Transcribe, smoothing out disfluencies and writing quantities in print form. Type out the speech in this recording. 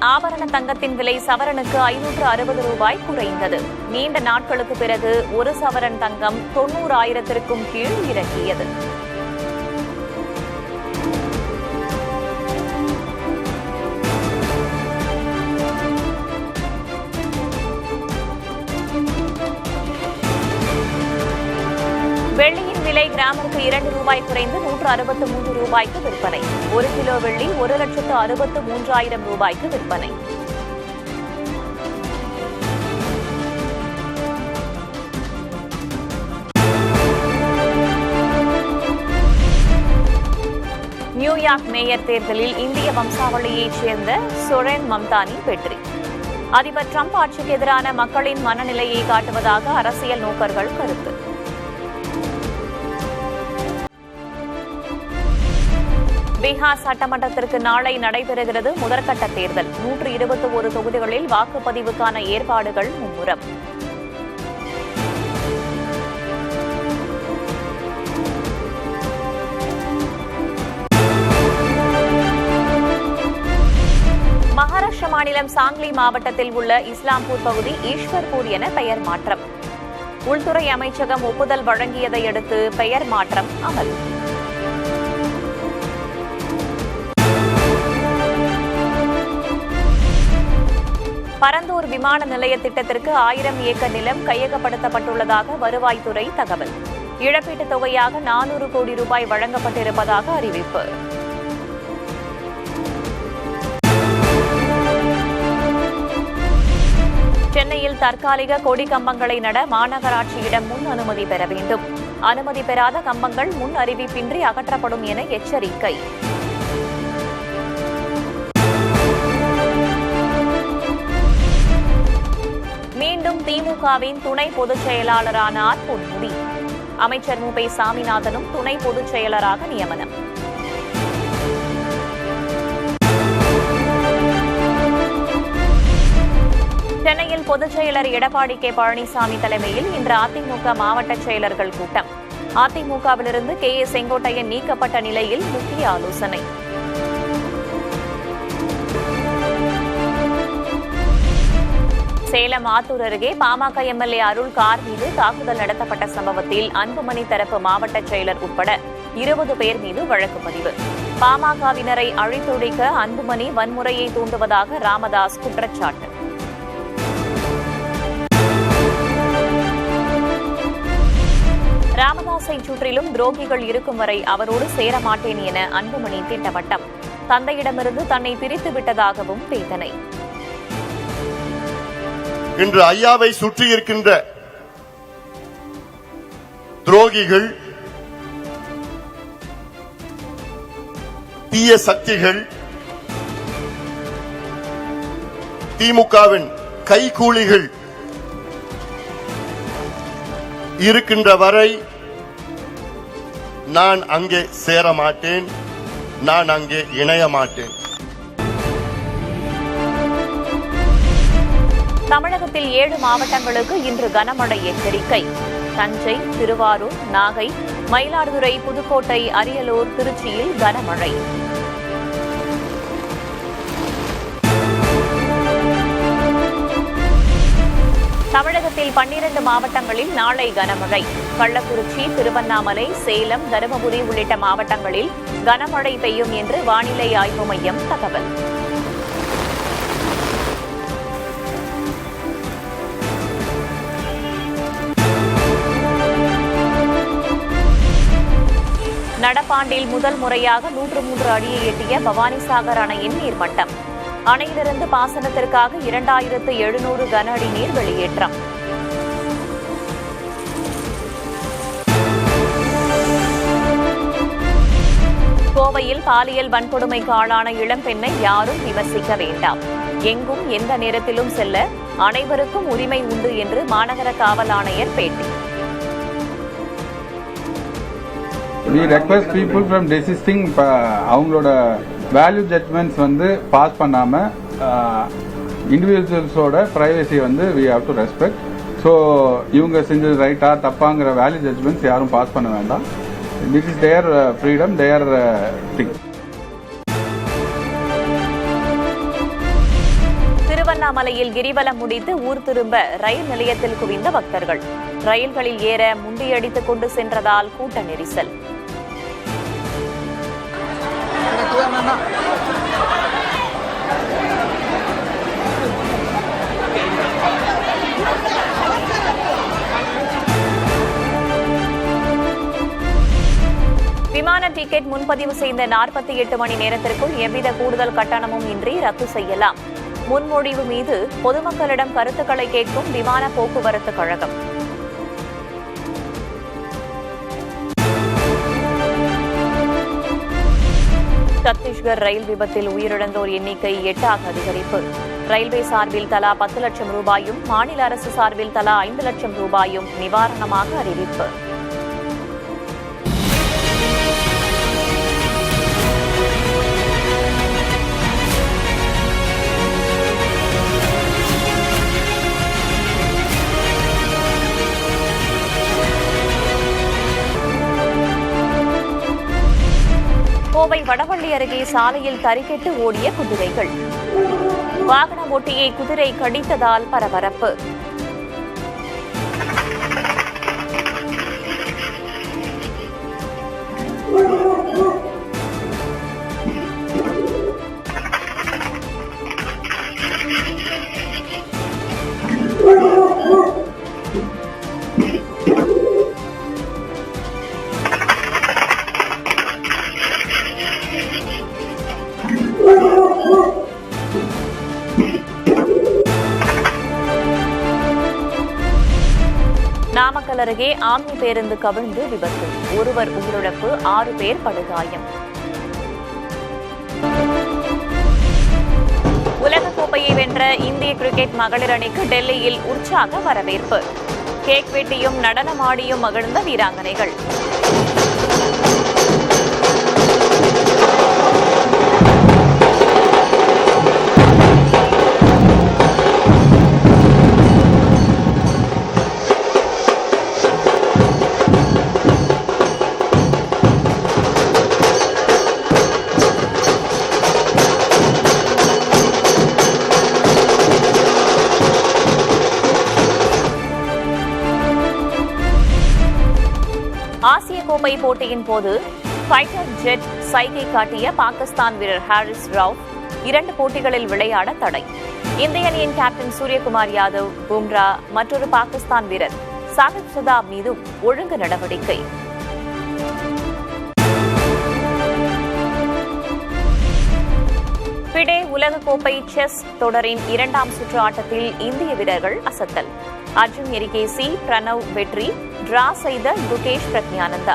ஆபரண தங்கத்தின் விலை சவரனுக்கு 560 ரூபாய் குறைந்தது. நீண்ட நாட்களுக்கு பிறகு ஒரு சவரன் தங்கம் 90,000க்கும் கீழ் இறங்கியது. வெள்ளியின் விலை கிராமிற்கு 2 ரூபாய் குறைந்து 163 ரூபாய்க்கு விற்பனை. 1 கிலோ வெள்ளி 1,63,000 ரூபாய்க்கு விற்பனை. நியூயார்க் மேயர் தேர்தலில் இந்திய வம்சாவளியைச் சேர்ந்த சொரேன் மம்தானி வெற்றி. அதிபர் டிரம்ப் ஆட்சிக்கு எதிரான மக்களின் மனநிலையை காட்டுவதாக அரசியல் நோக்கர்கள் கருத்து. பீகார் சட்டமன்றத்திற்கு நாளை நடைபெறுகிறது முதற்கட்ட தேர்தல். 121 தொகுதிகளில் வாக்குப்பதிவுக்கான ஏற்பாடுகள் மும்முரம். மகாராஷ்டிர மாநிலம் சாங்லி மாவட்டத்தில் உள்ள இஸ்லாம்பூர் பகுதி ஈஸ்வர்பூர் என பெயர் மாற்றம். உள்துறை அமைச்சகம் ஒப்புதல் வழங்கியதை அடுத்து பெயர் மாற்றம் அமல். பரந்தூர் விமான நிலைய திட்டத்திற்கு 1000 ஏக்கர் நிலம் கையகப்படுத்தப்பட்டுள்ளதாக வருவாய்த்துறை தகவல். இழப்பீட்டுத் தொகையாக 400 கோடி ரூபாய் வழங்கப்பட்டிருப்பதாக அறிவிப்பு. சென்னையில் தற்காலிக கொடி கம்பங்களை நட மாநகராட்சியிடம் முன் அனுமதி பெற வேண்டும். அனுமதி பெறாத கம்பங்கள் முன் அறிவிப்பின்றி அகற்றப்படும் என எச்சரிக்கை. மீண்டும் திமுகவின் துணை பொதுச் செயலாளரானார் பொன்முடி. அமைச்சர் மு. சாமிநாதனும் துணை பொதுச் செயலராக நியமனம். சென்னையில் பொதுச் செயலர் எடப்பாடி கே. பழனிசாமி தலைமையில் இன்று அதிமுக மாவட்ட செயலர்கள் கூட்டம். அதிமுகவிலிருந்து கே. ஏ. செங்கோட்டையன் நீக்கப்பட்ட நிலையில் முக்கிய ஆலோசனை. சேலம் ஆத்தூர் அருகே பாமக எம்எல்ஏ அருள் கார் மீது தாக்குதல் நடத்தப்பட்ட சம்பவத்தில் அன்புமணி தரப்பு மாவட்ட செயலர் உட்பட 20 பேர் மீது வழக்கு பதிவு. பாமகவினரை அழித்தொழிக்க அன்புமணி வன்முறையை தூண்டுவதாக ராமதாஸ் குற்றச்சாட்டு. ராமதாஸை சுற்றிலும் துரோகிகள் இருக்கும் வரை அவரோடு சேரமாட்டேன் என அன்புமணி திட்டவட்டம். தந்தையிடமிருந்து தன்னை பிரித்து விட்டதாகவும் வேதனை. இன்று ஐயாவை சுற்றி இருக்கின்ற துரோகிகள், தீய சக்திகள், திமுகவின் கைகூலிகள் இருக்கின்ற வரை நான் அங்கே சேர மாட்டேன், நான் அங்கே இணைய மாட்டேன். தமிழகத்தில் 7 மாவட்டங்களுக்கு இன்று கனமழை எச்சரிக்கை. தஞ்சை, திருவாரூர், நாகை, மயிலாடுதுறை, புதுக்கோட்டை, அரியலூர், திருச்சியில் கனமழை. தமிழகத்தில் 12 மாவட்டங்களில் நாளை கனமழை. கள்ளக்குறிச்சி, திருவண்ணாமலை, சேலம், தருமபுரி உள்ளிட்ட மாவட்டங்களில் கனமழை பெய்யும் என்று வானிலை ஆய்வு மையம் தகவல். நடப்பாண்டில் முதல் முறையாக 103 அடியை எட்டிய பவானிசாகர் அணையின் நீர்மட்டம். அணையிலிருந்து பாசனத்திற்காக 2700 கன அடி நீர் வெளியேற்றம். கோவையில் பாலியல் வன்கொடுமைக்கு ஆளான இளம்பெண்ணை யாரும் விமர்சிக்க வேண்டாம். எங்கும் எந்த நேரத்திலும் செல்ல அனைவருக்கும் உரிமை உண்டு என்று மாநகர காவல் ஆணையர் பேட்டி. We request people from desisting அவங்களோட வேல்யூ ஜட்மெண்ட்ஸ் வந்து பாஸ் பண்ணாம இண்டிவிஜுவல்ஸோட பிரைவசி வந்து we have to respect. So இவங்க செஞ்சது ரைட்டா தப்பாங்கிற வேல்யூ ஜட்மெண்ட்ஸ் யாரும் பாஸ் பண்ண வேண்டாம். This is their freedom, their thing. திருவண்ணாமலையில் கிரிவலம் முடித்து ஊர் திரும்ப ரயில் நிலையத்தில் குவிந்த பக்தர்கள். ரயில்களில் ஏற முண்டியடித்துக் கொண்டு சென்றதால் கூட்ட நெரிசல். விமான டிக்கெட் முன்பதிவு செய்த 48 மணி நேரத்திற்குள் எவ்வித கூடுதல் கட்டணமும் இன்றி ரத்து செய்யலாம். முன்மொழிவு மீது பொதுமக்களிடம் கருத்துக்களை கேட்கும் விமான போக்குவரத்து கழகம். சத்தீஸ்கர் ரயில் விபத்தில் உயிரிழந்தோர் எண்ணிக்கை 8 அதிகரிப்பு. ரயில்வே சார்பில் தலா 10 லட்சம் ரூபாயும், மாநில அரசு சார்பில் தலா 5 லட்சம் ரூபாயும் நிவாரணமாக அறிவிப்பு. கோவை வடவள்ளி அருகே சாலையில் தறிகெட்டு ஓடிய குதிரைகள். வாகன ஓட்டியை குதிரை கடித்ததால் பரபரப்பு. நாமக்கல் அருகே ஆம்னி பேருந்து கவிழ்ந்து விபத்து. ஒருவர் உயிரிழப்பு, 6 பேர் படுகாயம். உலகக்கோப்பையை வென்ற இந்திய கிரிக்கெட் மகளிர் அணிக்கு டெல்லியில் உற்சாக வரவேற்பு. கேக் வெட்டியும் நடனமாடியும் மகிழ்ந்த வீராங்கனைகள். ஆசிய கோப்பை போட்டியின் போது ஃபைட்டர் ஜெட் சைகை காட்டிய பாகிஸ்தான் வீரர் ஹாரிஸ் ரவுஃப் 2 போட்டிகளில் விளையாட தடை. இந்திய அணியின் கேப்டன் சூரியகுமார் யாதவ், பும்ரா, மற்றொரு பாகிஸ்தான் வீரர் சாகிப் சதாப் மீதும் ஒழுங்கு நடவடிக்கை. பிடே உலகக்கோப்பை செஸ் தொடரின் 2ஆம் சுற்று ஆட்டத்தில் இந்திய வீரர்கள் அசத்தல். அர்ஜுன் எரிகேசி, பிரணவ் வெற்றி, டிரா செய்த குகேஷ் பிரக்ஞானந்தா.